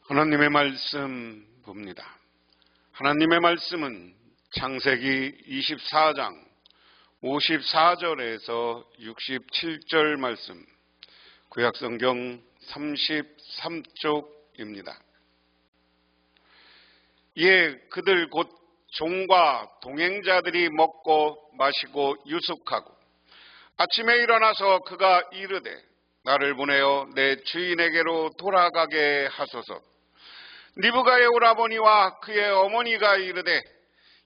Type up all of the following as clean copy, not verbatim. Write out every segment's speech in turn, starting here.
하나님의 말씀 봅니다. 하나님의 말씀은 창세기 24장 54절에서 67절 말씀, 구약성경 33쪽입니다. 이에 그들 곧 종과 동행자들이 먹고 마시고 유숙하고 아침에 일어나서 그가 이르되 나를 보내어 내 주인에게로 돌아가게 하소서. 리브가의 오라버니와 그의 어머니가 이르되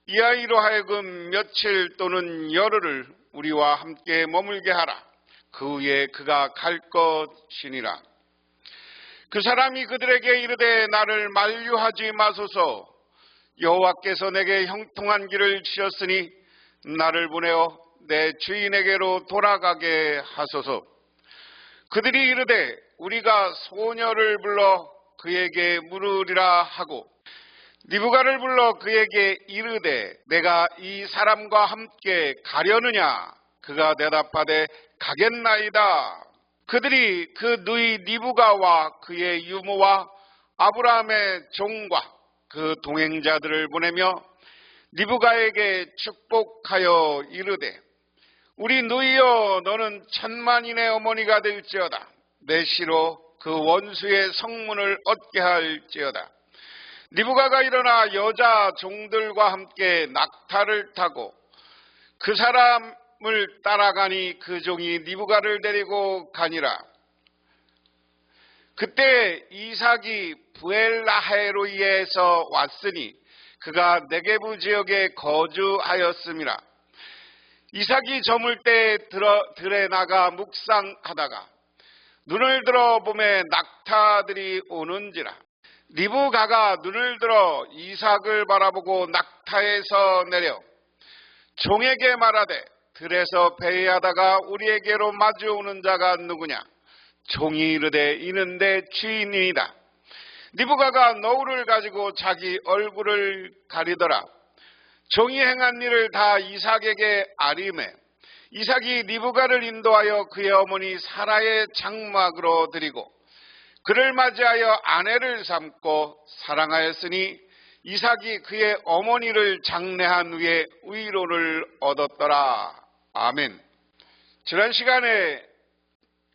이 아이로 하여금 며칠 또는 열흘을 우리와 함께 머물게 하라. 그 후에 그가 갈 것이니라. 그 사람이 그들에게 이르되 나를 만류하지 마소서. 여호와께서 내게 형통한 길을 주셨으니 나를 보내어 내 주인에게로 돌아가게 하소서. 그들이 이르되 우리가 소녀를 불러 그에게 물으리라 하고 리브가를 불러 그에게 이르되 내가 이 사람과 함께 가려느냐? 그가 대답하되 가겠나이다. 그들이 그 누이 리브가와 그의 유모와 아브라함의 종과 그 동행자들을 보내며 리브가에게 축복하여 이르되 우리 누이여 너는 천만인의 어머니가 될지어다. 내 시로 그 원수의 성문을 얻게 할지어다. 리브가가 일어나 여자 종들과 함께 낙타를 타고 그 사람을 따라가니 그 종이 리브가를 데리고 가니라. 그때 이삭이 브엘라헤로이에서 왔으니 그가 네게부 지역에 거주하였음이라. 이삭이 저물 때 들에 나가 묵상하다가 눈을 들어 보매 낙타들이 오는지라. 리브가가 눈을 들어 이삭을 바라보고 낙타에서 내려 종에게 말하되 들에서 배회하다가 우리에게로 마주오는 자가 누구냐? 종이 이르되 이는 내 주인이다. 리브가가 너울을 가지고 자기 얼굴을 가리더라. 종이 행한 일을 다 이삭에게 아리매 이삭이 리브가를 인도하여 그의 어머니 사라의 장막으로 드리고 그를 맞이하여 아내를 삼고 사랑하였으니 이삭이 그의 어머니를 장례한 후에 위로를 얻었더라. 아멘. 지난 시간에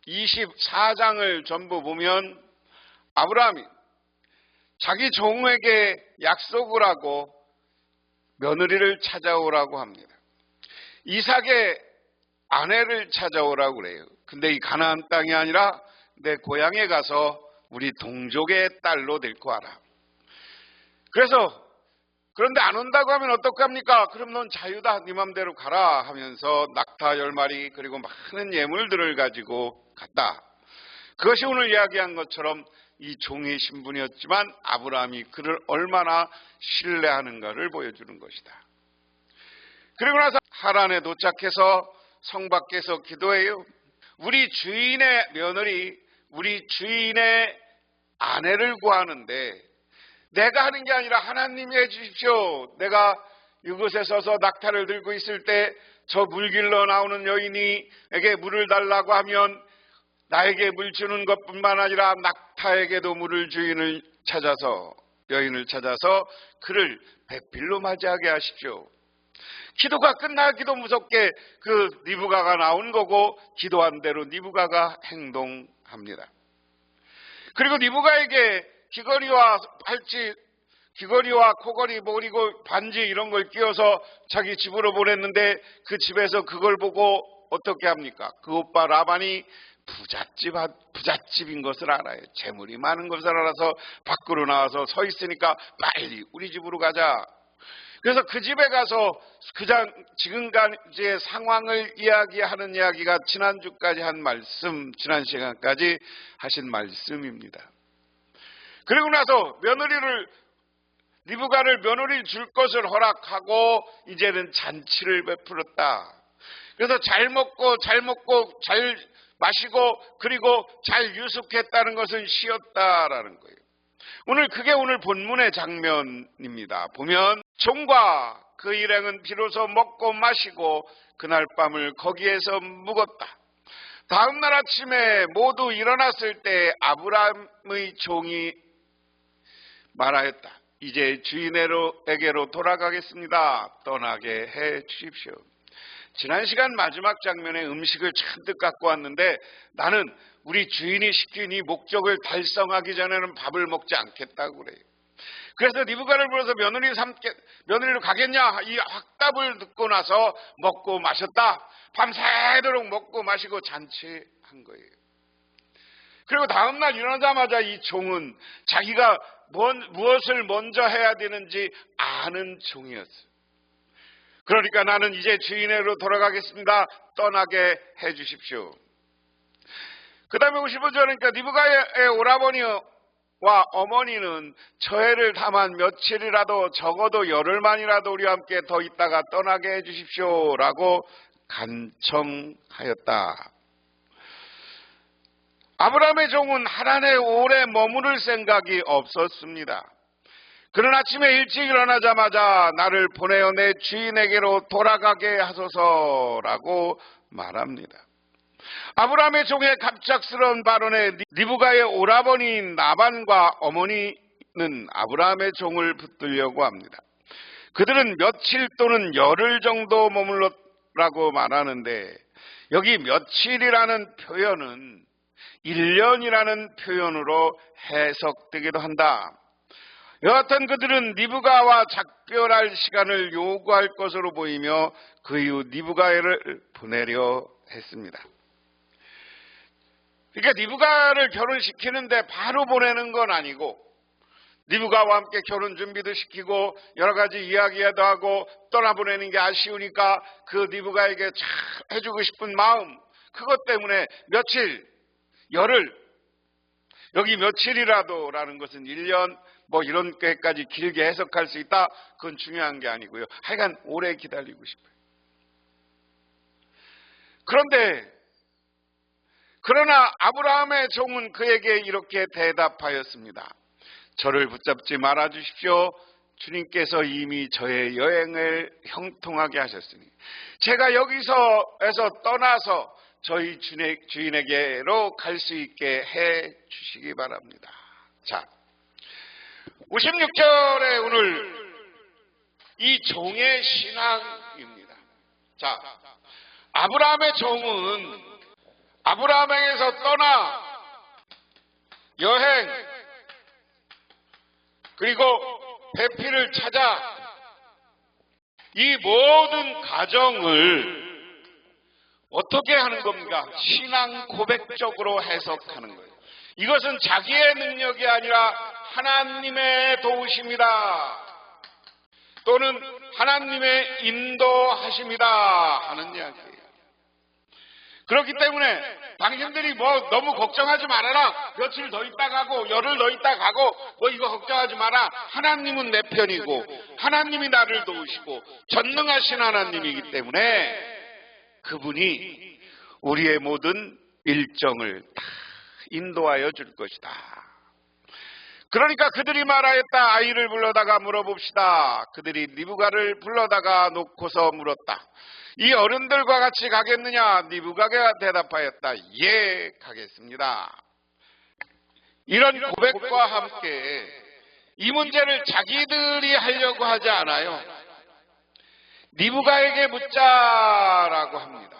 24장을 전부 보면 아브라함이 자기 종에게 약속을 하고 며느리를 찾아오라고 합니다. 이삭의 아내를 찾아오라고 그래요. 근데 이 가나안 땅이 아니라 내 고향에 가서 우리 동족의 딸로 데리고 와라. 그래서 그런데 안 온다고 하면 어떡합니까? 그럼 넌 자유다. 네 맘대로 가라 하면서 낙타 10마리 그리고 많은 예물들을 가지고 갔다. 그것이 오늘 이야기한 것처럼 이 종의 신분이었지만 아브라함이 그를 얼마나 신뢰하는가를 보여주는 것이다. 그리고 나서 하란에 도착해서 성 밖에서 기도해요. 우리 주인의 며느리, 우리 주인의 아내를 구하는데 내가 하는 게 아니라 하나님이 해주십시오. 내가 이곳에 서서 낙타를 들고 있을 때 저 물길로 나오는 여인에게 물을 달라고 하면 나에게 물 주는 것뿐만 아니라 낙타에게도 물을 주인을 찾아서 여인을 찾아서 그를 배필로 맞이하게 하십시오. 기도가 끝나기도 무섭게 그 리브가가 나온 거고 기도한 대로 리브가가 행동합니다. 그리고 리브가에게 귀걸이와 팔찌, 귀걸이와 코걸이, 그리고 반지 이런 걸 끼워서 자기 집으로 보냈는데 그 집에서 그걸 보고 어떻게 합니까? 그 오빠 라반이 부잣집인 것을 알아요. 재물이 많은 것을 알아서 밖으로 나와서 서 있으니까 빨리 우리 집으로 가자. 그래서 그 집에 가서 지금까지의 상황을 이야기하는 이야기가 지난주까지 한 말씀, 지난 시간까지 하신 말씀입니다. 그리고 나서 리브가를 며느리를 줄 것을 허락하고 이제는 잔치를 베풀었다. 그래서 잘 먹고 잘 마시고 그리고 잘 유숙했다는 것은 쉬었다라는 거예요. 그게 오늘 본문의 장면입니다. 보면 종과 그 일행은 비로소 먹고 마시고 그날 밤을 거기에서 묵었다. 다음 날 아침에 모두 일어났을 때 아브라함의 종이 말하였다. 이제 주인에게로 돌아가겠습니다. 떠나게 해 주십시오. 지난 시간 마지막 장면에 음식을 잔뜩 갖고 왔는데 나는 우리 주인이 시킨 이 목적을 달성하기 전에는 밥을 먹지 않겠다고 그래요. 그래서 리브가를 불러서 며느리로 가겠냐? 이 확답을 듣고 나서 먹고 마셨다. 밤새도록 먹고 마시고 잔치한 거예요. 그리고 다음날 일어나자마자 이 종은 자기가 무엇을 먼저 해야 되는지 아는 종이었어요. 그러니까 나는 이제 주인에게로 돌아가겠습니다. 떠나게 해 주십시오. 그 다음에 55절 그러니까 리브가의 오라버니와 어머니는 저해를 담한 며칠이라도 적어도 열흘만이라도 우리와 함께 더 있다가 떠나게 해 주십시오 라고 간청하였다. 아브라함의 종은 하란에 오래 머무를 생각이 없었습니다. 그는 아침에 일찍 일어나자마자 나를 보내어 내 주인에게로 돌아가게 하소서라고 말합니다. 아브라함의 종의 갑작스러운 발언에 리브가의 오라버니인 나반과 어머니는 아브라함의 종을 붙들려고 합니다. 그들은 며칠 또는 열흘 정도 머물렀라고 말하는데 여기 며칠이라는 표현은 1년이라는 표현으로 해석되기도 한다. 여하튼 그들은 리브가와 작별할 시간을 요구할 것으로 보이며 그 이후 리브가를 보내려 했습니다. 그러니까 리브가를 결혼시키는데 바로 보내는 건 아니고 리브가와 함께 결혼 준비도 시키고 여러 가지 이야기도 하고 떠나보내는 게 아쉬우니까 그 리브가에게 잘 해주고 싶은 마음, 그것 때문에 며칠, 열흘, 여기 며칠이라도라는 것은 1년 이런 게까지 길게 해석할 수 있다. 그건 중요한 게 아니고요. 하여간 오래 기다리고 싶어요. 그러나 아브라함의 종은 그에게 이렇게 대답하였습니다. 저를 붙잡지 말아 주십시오. 주님께서 이미 저의 여행을 형통하게 하셨으니 제가 여기서에서 떠나서 저희 주인에게로 갈 수 있게 해 주시기 바랍니다. 자, 56절에 오늘 이 종의 신앙입니다. 자, 아브라함의 종은 아브라함에게서 떠나 여행 그리고 배필을 찾아 이 모든 과정을 어떻게 하는 겁니까? 신앙 고백적으로 해석하는 거예요. 이것은 자기의 능력이 아니라 하나님의 도우심이다. 또는 하나님의 인도하심이다 하는 이야기예요. 그렇기 때문에 당신들이 너무 걱정하지 말아라. 며칠 더 있다 가고 열흘 더 있다 가고 이거 걱정하지 마라. 하나님은 내 편이고 하나님이 나를 도우시고 전능하신 하나님이기 때문에 그분이 우리의 모든 일정을 다 인도하여 줄 것이다. 그러니까 그들이 말하였다. 아이를 불러다가 물어봅시다. 그들이 리브가를 불러다가 놓고서 물었다. 이 어른들과 같이 가겠느냐? 리브가가 대답하였다. 예, 가겠습니다. 이런 고백과 함께 이 문제를 자기들이 하려고 하지 않아요. 리브가에게 묻자라고 합니다.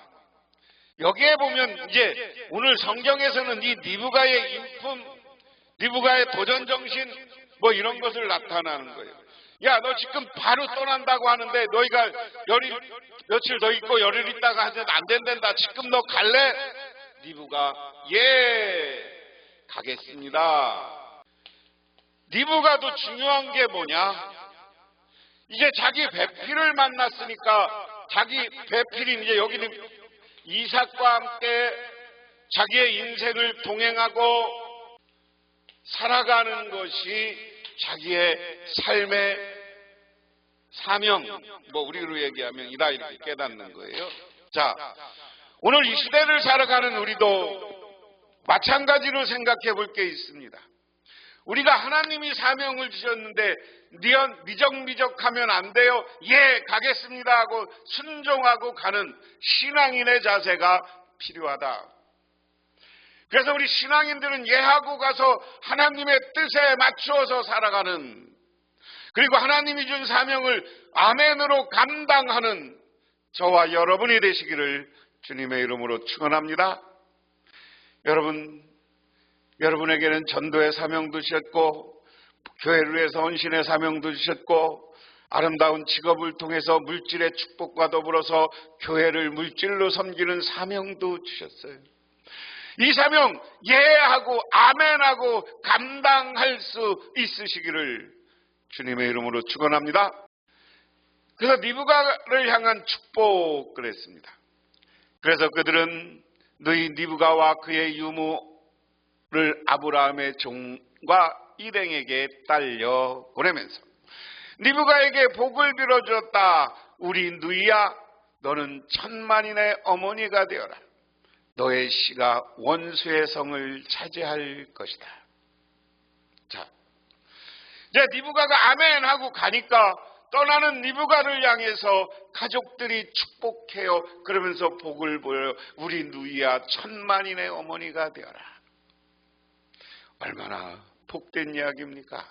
여기에 보면 이제 오늘 성경에서는 이 리브가의 인품, 리브가의 도전정신 이런 것을 나타나는 거예요. 야, 너 지금 바로 떠난다고 하는데 너희가 며칠 더 있고 열흘 있다가 하는데 안 된단다. 지금 너 갈래? 리브가 예, 가겠습니다. 리브가도 중요한 게 뭐냐? 이제 자기 배필을 만났으니까 자기 배필인 이제 여기는 이삭과 함께 자기의 인생을 동행하고 살아가는 것이 자기의 삶의 사명, 우리로 얘기하면 이다 이렇게 깨닫는 거예요. 자, 오늘 이 시대를 살아가는 우리도 마찬가지로 생각해 볼 게 있습니다. 우리가 하나님이 사명을 주셨는데 미적미적하면 안 돼요. 예, 가겠습니다 하고 순종하고 가는 신앙인의 자세가 필요하다. 그래서 우리 신앙인들은 예하고 가서 하나님의 뜻에 맞추어서 살아가는, 그리고 하나님이 준 사명을 아멘으로 감당하는 저와 여러분이 되시기를 주님의 이름으로 축원합니다. 여러분에게는 전도의 사명도 주셨고, 교회를 위해서 헌신의 사명도 주셨고, 아름다운 직업을 통해서 물질의 축복과 더불어서 교회를 물질로 섬기는 사명도 주셨어요. 이 사명 예하고 아멘하고 감당할 수 있으시기를 주님의 이름으로 축원합니다. 그래서 니브가를 향한 축복을 했습니다. 그래서 그들은 너희 니브가와 그의 유모를 아브라함의 종과 일행에게 딸려 보내면서 니브가에게 복을 빌어주었다. 우리 누이야, 너는 천만인의 어머니가 되어라. 너의 씨가 원수의 성을 차지할 것이다. 자, 이제 니브가가 아멘 하고 가니까 떠나는 니브가를 향해서 가족들이 축복해요. 그러면서 복을 보여. 우리 누이야, 천만인의 어머니가 되어라. 얼마나 복된 이야기입니까?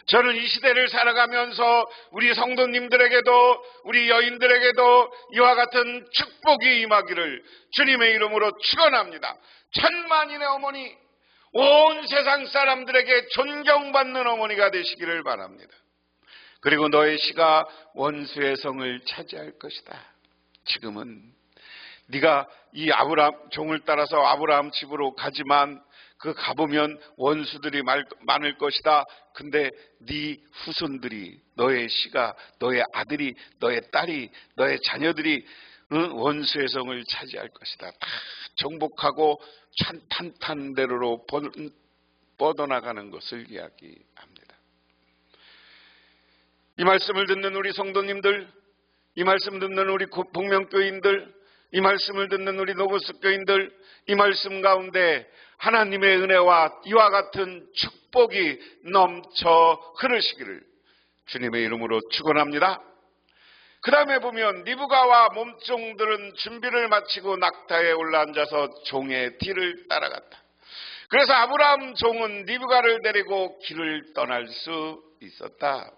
저는 이 시대를 살아가면서 우리 성도님들에게도 우리 여인들에게도 이와 같은 축복이 임하기를 주님의 이름으로 축원합니다. 천만인의 어머니, 온 세상 사람들에게 존경받는 어머니가 되시기를 바랍니다. 그리고 너의 씨가 원수의 성을 차지할 것이다. 지금은 네가 이 아브라함 종을 따라서 아브라함 집으로 가지만 그 가보면 원수들이 많을 것이다. 근데 네 후손들이, 너의 씨가, 너의 아들이, 너의 딸이, 너의 자녀들이 원수의 성을 차지할 것이다. 다 정복하고 탄탄대로로 뻗어나가는 것을 이야기합니다. 이 말씀을 듣는 우리 성도님들, 이 말씀 듣는 우리 복명교인들, 이 말씀을 듣는 우리 노고스 교인들, 이 말씀 가운데 하나님의 은혜와 이와 같은 축복이 넘쳐 흐르시기를 주님의 이름으로 축원합니다. 그 다음에 보면 니브가와 몸종들은 준비를 마치고 낙타에 올라앉아서 종의 뒤를 따라갔다. 그래서 아브라함 종은 니브가를 데리고 길을 떠날 수 있었다.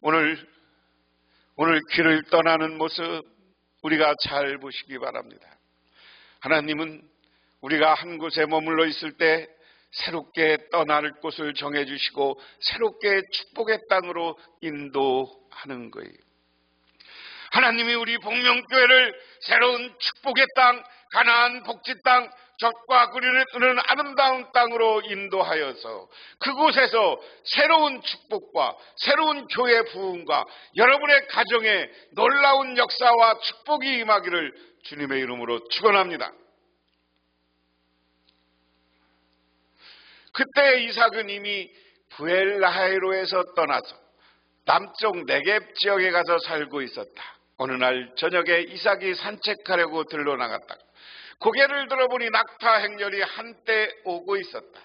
오늘 길을 떠나는 모습 우리가 잘 보시기 바랍니다. 하나님은 우리가 한 곳에 머물러 있을 때 새롭게 떠날 곳을 정해주시고 새롭게 축복의 땅으로 인도하는 거예요. 하나님이 우리 복명교회를 새로운 축복의 땅, 가나안 복지 땅, 젖과 꿀이 흐르는 아름다운 땅으로 인도하여서 그곳에서 새로운 축복과 새로운 교회 부흥과 여러분의 가정에 놀라운 역사와 축복이 임하기를 주님의 이름으로 축원합니다. 그때 이삭은 이미 브엘라하이로에서 떠나서 남쪽 네겝 지역에 가서 살고 있었다. 어느 날 저녁에 이삭이 산책하려고 들러 나갔다가 고개를 들어보니 낙타 행렬이 한때 오고 있었다.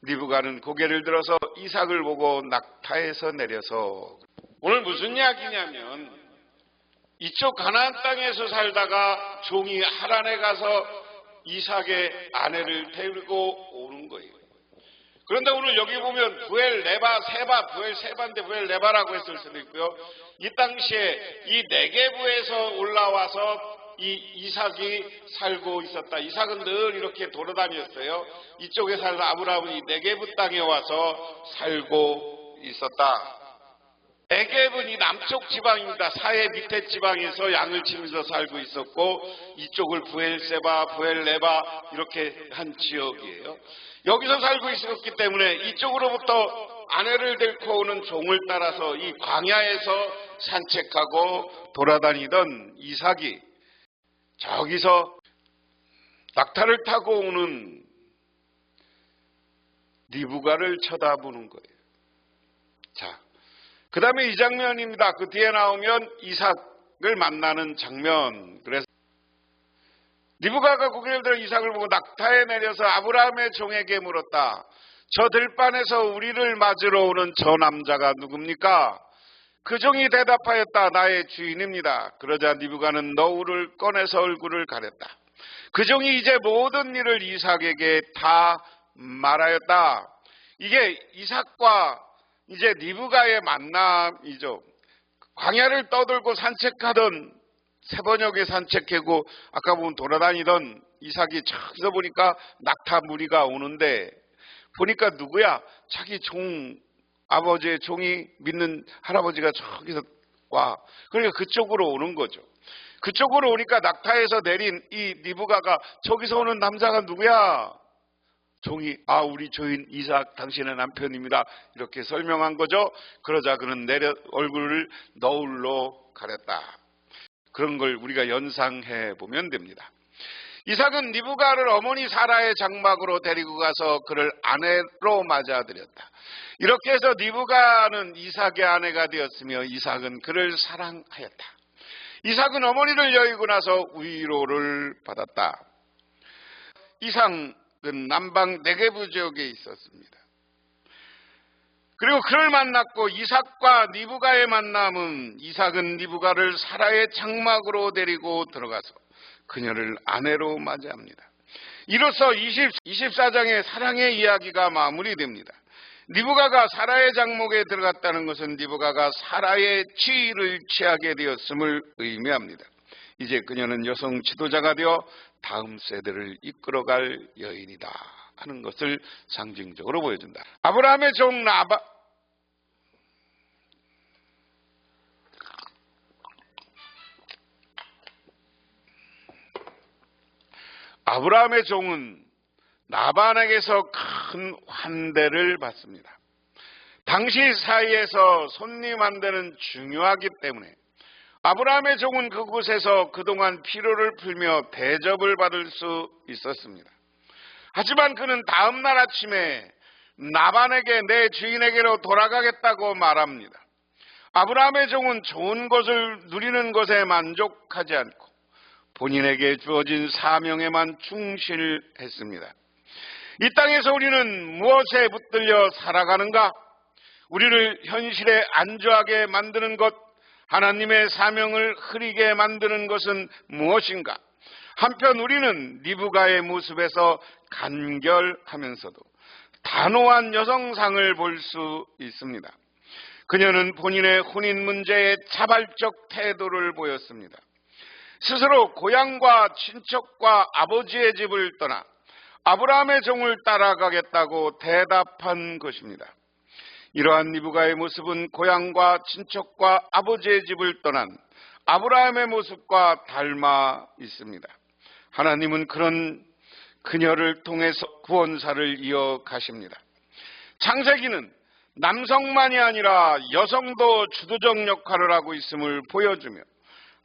니브가는 고개를 들어서 이삭을 보고 낙타에서 내려서, 오늘 무슨 이야기냐면 이쪽 가나안 땅에서 살다가 종이 하란에 가서 이삭의 아내를 데리고 오는 거예요. 그런데 오늘 여기 보면 부엘세바인데 부엘레바라고 했을 수도 있고요. 이 당시에 이 네게부에서 올라와서 이 이삭이 살고 있었다. 이삭은 늘 이렇게 돌아다녔어요. 이쪽에 살던 아브라함은 이 네게부 땅에 와서 살고 있었다. 네겝은 이 남쪽 지방입니다. 사해 밑에 지방에서 양을 치면서 살고 있었고, 이쪽을 부엘세바, 부엘레바 이렇게 한 지역이에요. 여기서 살고 있었기 때문에 이쪽으로부터 아내를 데리고 오는 종을 따라서 이 광야에서 산책하고 돌아다니던 이삭이 저기서 낙타를 타고 오는 니브가를 쳐다보는 거예요. 자, 그 다음에 이 장면입니다. 그 뒤에 나오면 이삭을 만나는 장면. 그래서 니브가가 고개를 들어 이삭을 보고 낙타에 내려서 아브라함의 종에게 물었다. 저 들판에서 우리를 맞으러 오는 저 남자가 누굽니까? 그 종이 대답하였다. 나의 주인입니다. 그러자 니브가는 너울을 꺼내서 얼굴을 가렸다. 그 종이 이제 모든 일을 이삭에게 다 말하였다. 이게 이삭과 이제 리브가의 만남이죠. 광야를 떠들고 산책하던 새번역에 산책하고 아까 보면 돌아다니던 이삭이 저기서 보니까 낙타 무리가 오는데 보니까 누구야? 자기 종, 아버지의 종이 믿는 할아버지가 저기서 와. 그러니까 그쪽으로 오는 거죠. 그쪽으로 오니까 낙타에서 내린 이 리브가가 저기서 오는 남자가 누구야? 종이 우리 조인 이삭 당신의 남편입니다. 이렇게 설명한 거죠. 그러자 그는 내려 얼굴을 너울로 가렸다. 그런 걸 우리가 연상해 보면 됩니다. 이삭은 리브가를 어머니 사라의 장막으로 데리고 가서 그를 아내로 맞아들였다. 이렇게 해서 리브가는 이삭의 아내가 되었으며 이삭은 그를 사랑하였다. 이삭은 어머니를 여의고 나서 위로를 받았다. 이삭은 남방 네게브 지역에 있었습니다. 그리고 그를 만났고 이삭과 리브가의 만남은 이삭은 리브가를 사라의 장막으로 데리고 들어가서 그녀를 아내로 맞이합니다. 이로써 24장의 사랑의 이야기가 마무리됩니다. 리브가가 사라의 장막에 들어갔다는 것은 리브가가 사라의 지위를 취하게 되었음을 의미합니다. 이제 그녀는 여성 지도자가 되어 다음 세대를 이끌어갈 여인이다 하는 것을 상징적으로 보여준다. 아브라함의 종 아브라함의 종은 나반에게서 큰 환대를 받습니다. 당시 사이에서 손님 환대는 중요하기 때문에 아브라함의 종은 그곳에서 그동안 피로를 풀며 대접을 받을 수 있었습니다. 하지만 그는 다음 날 아침에 나반에게 내 주인에게로 돌아가겠다고 말합니다. 아브라함의 종은 좋은 것을 누리는 것에 만족하지 않고 본인에게 주어진 사명에만 충실했습니다. 이 땅에서 우리는 무엇에 붙들려 살아가는가? 우리를 현실에 안주하게 만드는 것, 하나님의 사명을 흐리게 만드는 것은 무엇인가? 한편 우리는 리브가의 모습에서 간결하면서도 단호한 여성상을 볼 수 있습니다. 그녀는 본인의 혼인 문제에 자발적 태도를 보였습니다. 스스로 고향과 친척과 아버지의 집을 떠나 아브라함의 종을 따라가겠다고 대답한 것입니다. 이러한 리브가의 모습은 고향과 친척과 아버지의 집을 떠난 아브라함의 모습과 닮아 있습니다. 하나님은 그런 그녀를 통해서 구원사를 이어가십니다. 창세기는 남성만이 아니라 여성도 주도적 역할을 하고 있음을 보여주며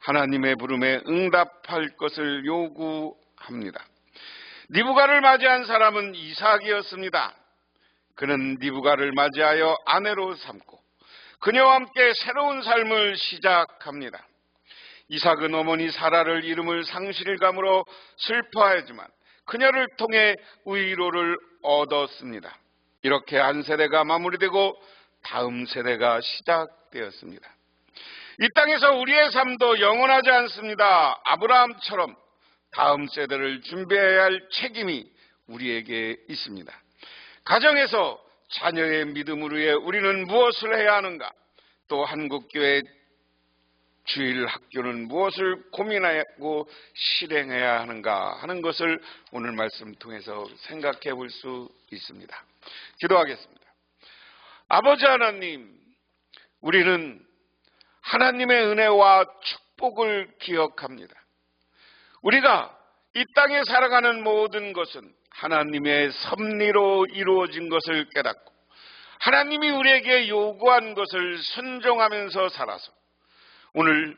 하나님의 부름에 응답할 것을 요구합니다. 리브가를 맞이한 사람은 이삭이었습니다. 그는 리브가를 맞이하여 아내로 삼고 그녀와 함께 새로운 삶을 시작합니다. 이삭은 어머니 사라를 잃음을 상실감으로 슬퍼하지만 그녀를 통해 위로를 얻었습니다. 이렇게 한 세대가 마무리되고 다음 세대가 시작되었습니다. 이 땅에서 우리의 삶도 영원하지 않습니다. 아브라함처럼 다음 세대를 준비해야 할 책임이 우리에게 있습니다. 가정에서 자녀의 믿음을 위해 우리는 무엇을 해야 하는가? 또 한국교회 주일 학교는 무엇을 고민하고 실행해야 하는가 하는 것을 오늘 말씀 통해서 생각해 볼 수 있습니다. 기도하겠습니다. 아버지 하나님, 우리는 하나님의 은혜와 축복을 기억합니다. 우리가 이 땅에 살아가는 모든 것은 하나님의 섭리로 이루어진 것을 깨닫고 하나님이 우리에게 요구한 것을 순종하면서 살아서 오늘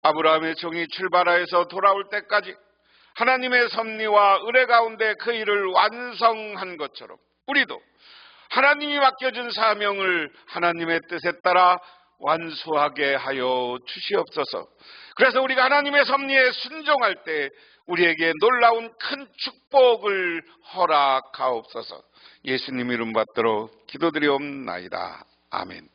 아브라함의 종이 출발하여서 돌아올 때까지 하나님의 섭리와 의뢰 가운데 그 일을 완성한 것처럼 우리도 하나님이 맡겨준 사명을 하나님의 뜻에 따라 완수하게 하여 주시옵소서. 그래서 우리가 하나님의 섭리에 순종할 때 우리에게 놀라운 큰 축복을 허락하옵소서. 예수님 이름 받들어 기도드리옵나이다. 아멘.